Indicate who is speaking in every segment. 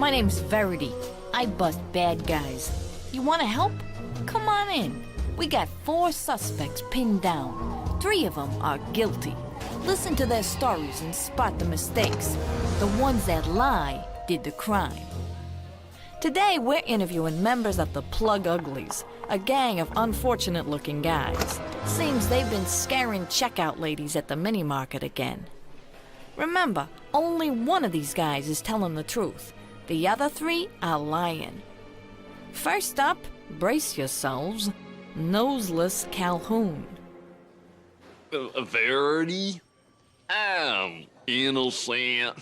Speaker 1: My name's Verity. I bust bad guys. You want to help? Come on in. We got 4 suspects pinned down. 3 of them are guilty. Listen to their stories and spot the mistakes. The ones that lie did the crime. Today, we're interviewing members of the Plug Uglies, a gang of unfortunate-looking guys. Seems they've been scaring checkout ladies at the mini-market again. Remember, only one of these guys is telling the truth. The other 3 are lying. First up, brace yourselves, Noseless Calhoun.
Speaker 2: Verity? I'm innocent.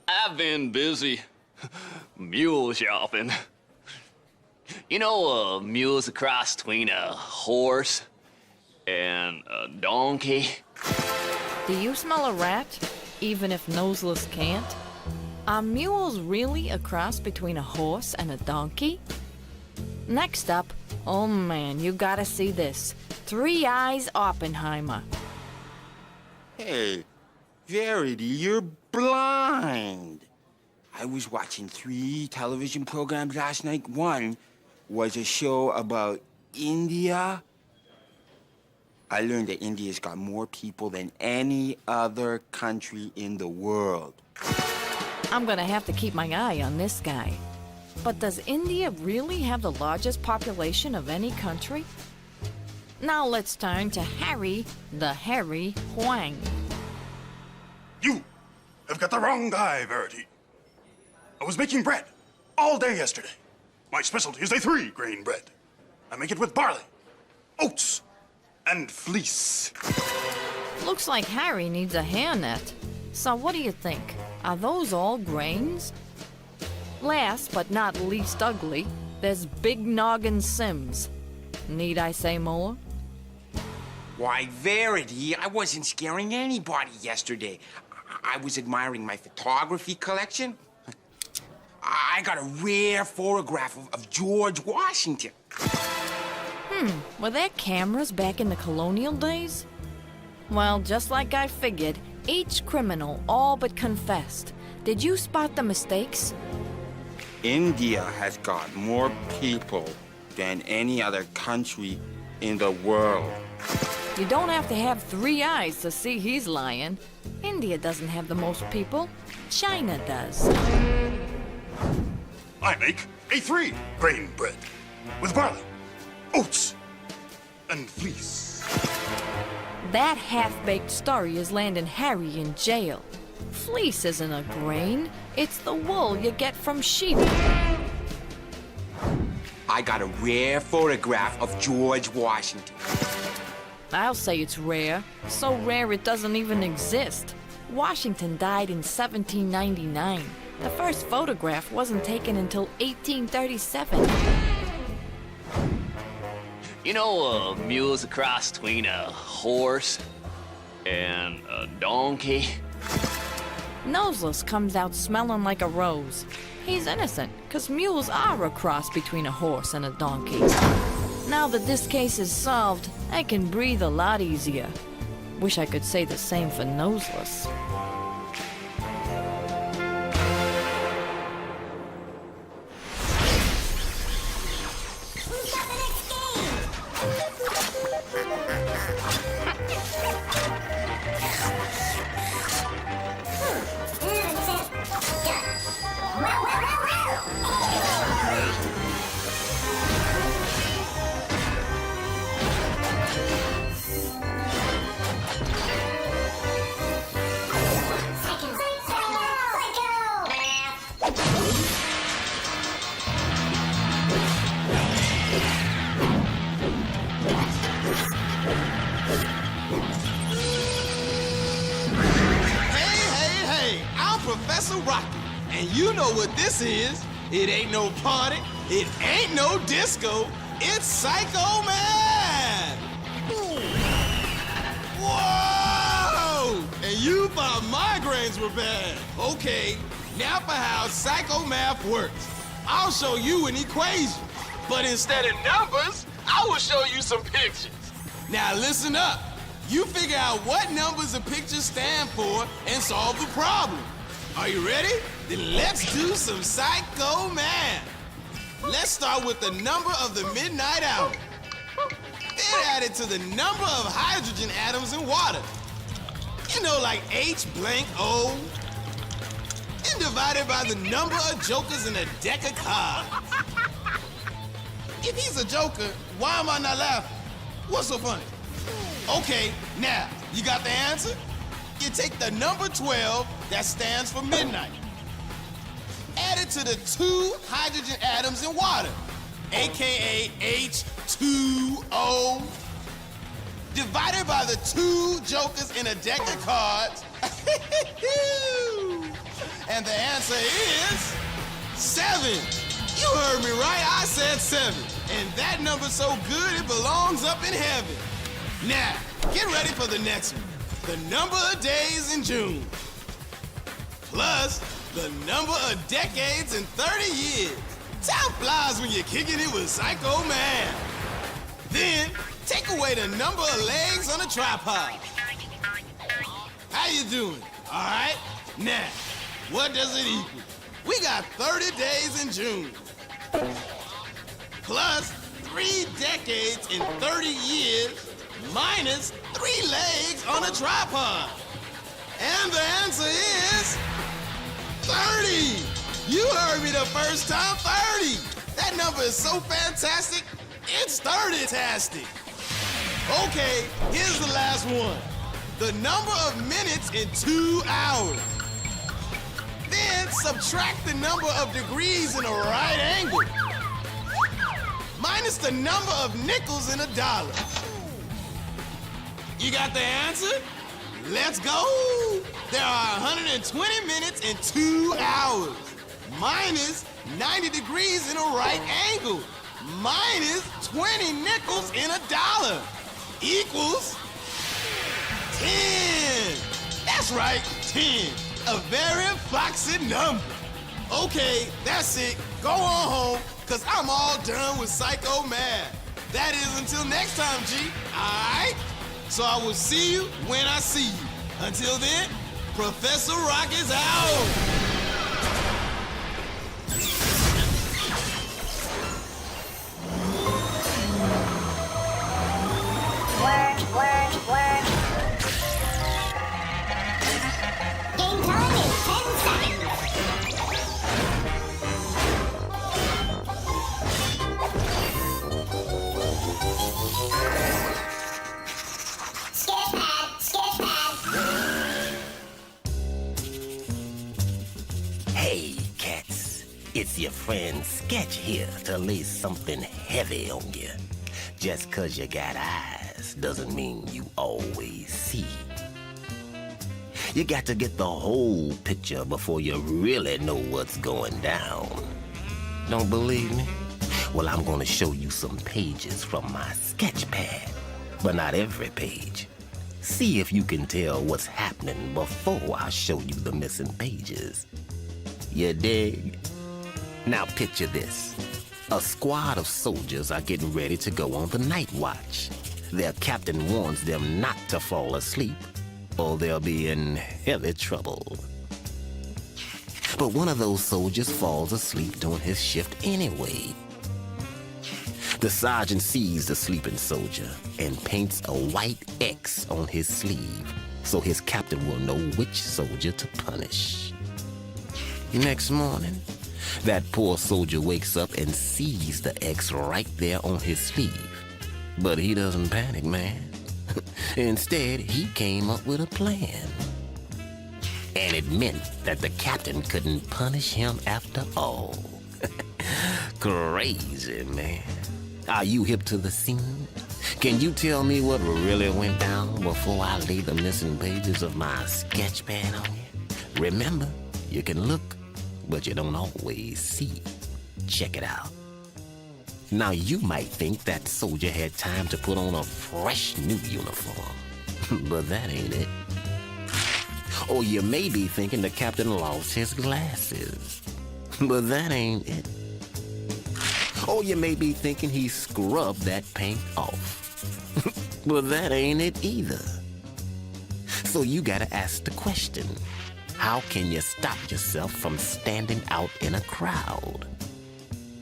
Speaker 2: I've been busy mule shopping. You know, a mule's a cross between a horse and a donkey.
Speaker 1: Do you smell a rat, even if Noseless can't? Are mules really a cross between a horse and a donkey? Next up, oh man, you gotta see this. 3 Eyes Oppenheimer.
Speaker 3: Hey, Verity, you're blind. I was watching 3 television programs last night. One was a show about India. I learned that India's got more people than any other country in the world.
Speaker 1: I'm gonna have to keep my eye on this guy. But does India really have the largest population of any country? Now let's turn to Harry the Hairy Huang.
Speaker 4: You have got the wrong guy, Verity. I was making bread all day yesterday. My specialty is a 3-grain bread. I make it with barley, oats, and fleece.
Speaker 1: Looks like Harry needs a hairnet. So what do you think? Are those all grains? Last but not least ugly, there's Big Noggin Sims. Need I say more?
Speaker 3: Why, Verity, I wasn't scaring anybody yesterday. I was admiring my photography collection. I got a rare photograph of George Washington.
Speaker 1: Were there cameras back in the colonial days? Well, just like I figured, each criminal all but confessed. Did you spot the mistakes?
Speaker 3: India has got more people than any other country in the world.
Speaker 1: You don't have to have 3 eyes to see he's lying. India doesn't have the most people. China does.
Speaker 4: I make a 3-grain bread with barley, oats, and fleece.
Speaker 1: That half-baked story is landing Harry in jail. Fleece isn't a grain. It's the wool you get from sheep.
Speaker 3: I got a rare photograph of George Washington.
Speaker 1: I'll say it's rare. So rare it doesn't even exist. Washington died in 1799. The first photograph wasn't taken until 1837.
Speaker 2: You know, a mule's a cross between a horse and a donkey.
Speaker 1: Noseless comes out smelling like a rose. He's innocent, 'cause mules are a cross between a horse and a donkey. Now that this case is solved, I can breathe a lot easier. Wish I could say the same for Noseless.
Speaker 5: Professor Rocky, and you know what this is. It ain't no party, it ain't no disco, it's Psycho Man! Whoa! And you thought migraines were bad. Okay, now for how Psycho Math works. I'll show you an equation, but instead of numbers, I will show you some pictures. Now listen up. You figure out what numbers and pictures stand for and solve the problem. Are you ready? Then let's do some psycho math. Let's start with the number of the midnight hour. Then add it to the number of hydrogen atoms in water. You know, like H blank O. And divided by the number of jokers in a deck of cards. If he's a joker, why am I not laughing? What's so funny? Okay, now, you got the answer? You take the number 12, that stands for midnight. Add it to the 2 hydrogen atoms in water, AKA H2O. Divided by the 2 jokers in a deck of cards. And the answer is 7. You heard me right, I said 7. And that number's so good it belongs up in heaven. Now, get ready for the next one. The number of days in June. Plus the number of decades in 30 years. Time flies when you're kicking it with Psycho Man. Then, take away the number of legs on a tripod. How you doing? All right? Now, what does it equal? We got 30 days in June. Plus 3 decades in 30 years minus 3 legs on a tripod. And the answer is 30. You heard me the first time, 30. That number is so fantastic, it's 30-tastic. Okay, here's the last one. The number of minutes in 2 hours. Then subtract the number of degrees in a right angle. Minus the number of nickels in a dollar. You got the answer? Let's go. There are 120 minutes in 2 hours. Minus 90 degrees in a right angle. Minus 20 nickels in a dollar. Equals 10. That's right, 10. A very foxy number. Okay, that's it. Go on home, cause I'm all done with Psycho Math. That is until next time, G. Alright? So I will see you when I see you. Until then, Professor Rock is out.
Speaker 6: Word. Game time in 10 seconds. Sketchpad.
Speaker 7: Hey, cats. It's your friend Sketch here to lay something heavy on you. Just 'cause you got eyes doesn't mean you always see. You got to get the whole picture before you really know what's going down. Don't believe me? Well, I'm gonna show you some pages from my Sketchpad, but not every page. See if you can tell what's happening before I show you the missing pages. You dig? Now picture this. A squad of soldiers are getting ready to go on the night watch. Their captain warns them not to fall asleep, or they'll be in heavy trouble. But one of those soldiers falls asleep during his shift anyway. The sergeant sees the sleeping soldier and paints a white X on his sleeve so his captain will know which soldier to punish. Next morning, that poor soldier wakes up and sees the X right there on his sleeve. But he doesn't panic, man. Instead, he came up with a plan. And it meant that the captain couldn't punish him after all. Crazy, man. Are you hip to the scene? Can you tell me what really went down before I lay the missing pages of my Sketchpad on you? Remember, you can look, but you don't always see. Check it out. Now, you might think that soldier had time to put on a fresh new uniform, but that ain't it. Or you may be thinking the captain lost his glasses, but that ain't it. Or you may be thinking he scrubbed that paint off, but that ain't it either. So you gotta ask the question, how can you stop yourself from standing out in a crowd?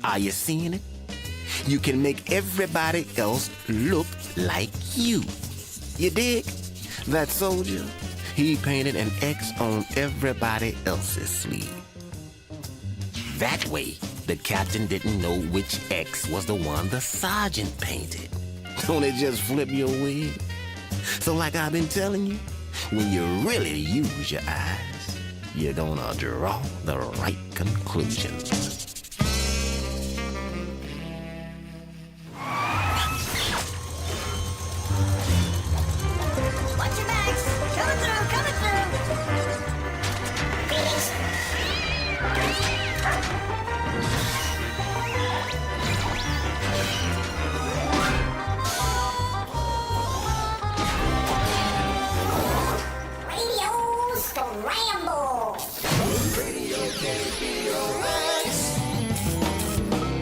Speaker 7: Are you seeing it? You can make everybody else look like you. You dig? That soldier, he painted an X on everybody else's sleeve. That way, the captain didn't know which X was the one the sergeant painted. Don't it just flip your wig? So like I've been telling you, when you really use your eyes, you're gonna draw the right conclusions.
Speaker 6: Watch your backs. Coming through, coming through. Phoenix. Radio Scramble.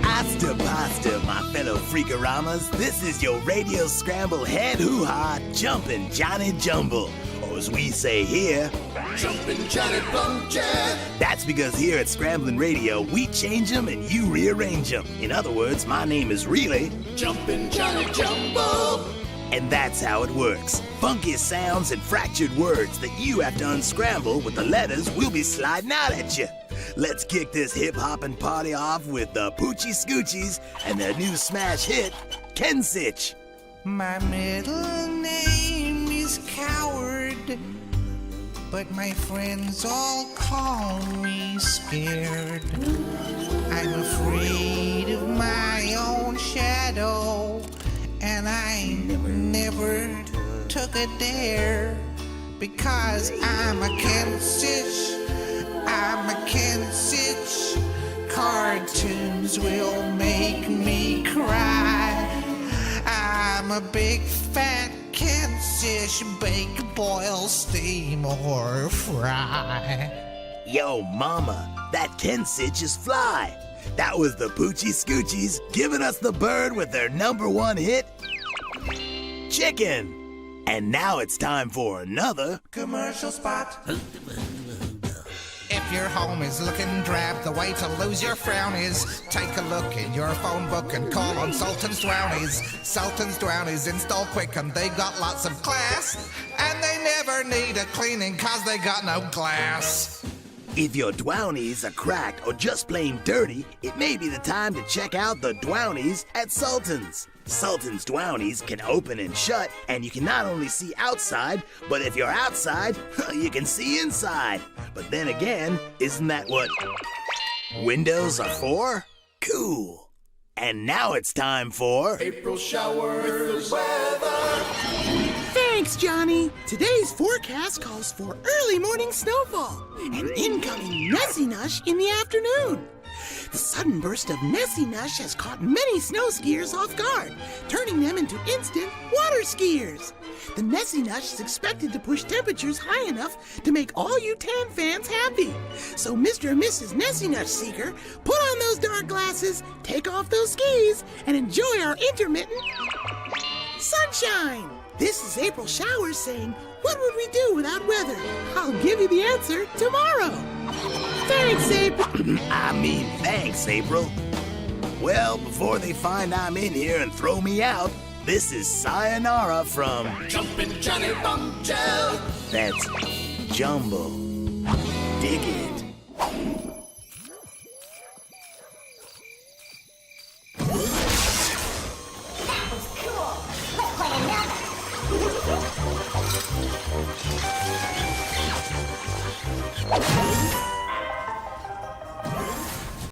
Speaker 8: Hasta pasta, my fellow freakaramas. This is your Radio Scramble head hoo-ha jumpin' Johnny Jumble. Or as we say here, Jumpin' Johnny Pumpkin. That's because here at Scramblin' Radio, we change them and you rearrange them. In other words, my name is really Jumpin' Johnny Jumble. And that's how it works. Funky sounds and fractured words that you have to unscramble with the letters we'll be sliding out at you. Let's kick this hip-hoppin' party off with the Poochie Scoochies and their new smash hit, Kensich.
Speaker 9: My middle name is Coward, but my friends all call me Scared. I'm afraid of my own shadow, and I never took a dare, because I'm a Kensich. I'm a Kensich. Cartoons will make me cry. I'm a big fat Kensich. Bake, boil, steam, or fry.
Speaker 8: Yo, mama, that Kensich is fly. That was the Poochie Scoochies giving us the bird with their #1 hit, Chicken. And now it's time for another
Speaker 9: Commercial spot. If your home is looking drab, the way to lose your frown is take a look in your phone book and call on Sultan's Drownies. Sultan's Drownies install quick and they got lots of class, and they never need a cleaning cause they got no glass.
Speaker 8: If your Dwownies are cracked or just plain dirty, it may be the time to check out the Dwownies at Sultan's. Sultan's Dwownies can open and shut, and you can not only see outside, but if you're outside, you can see inside. But then again, isn't that what windows are for? Cool. And now it's time for April showers weather.
Speaker 10: Thanks, Johnny. Today's forecast calls for early morning snowfall and incoming Nessie Nush in the afternoon. The sudden burst of Nessie Nush has caught many snow skiers off guard, turning them into instant water skiers. The Nessie Nush is expected to push temperatures high enough to make all you tan fans happy. So Mr. and Mrs. Nessie Nush Seeker, put on those dark glasses, take off those skis, and enjoy our intermittent sunshine. This is April Showers saying, what would we do without weather? I'll give you the answer tomorrow. Thanks, April.
Speaker 8: Thanks, April. Well, before they find I'm in here and throw me out, this is Sayonara from Jumpin' Johnny Bombshell. That's Jumbo. Dig it.
Speaker 6: That was cool. Let's play another.
Speaker 8: Woo!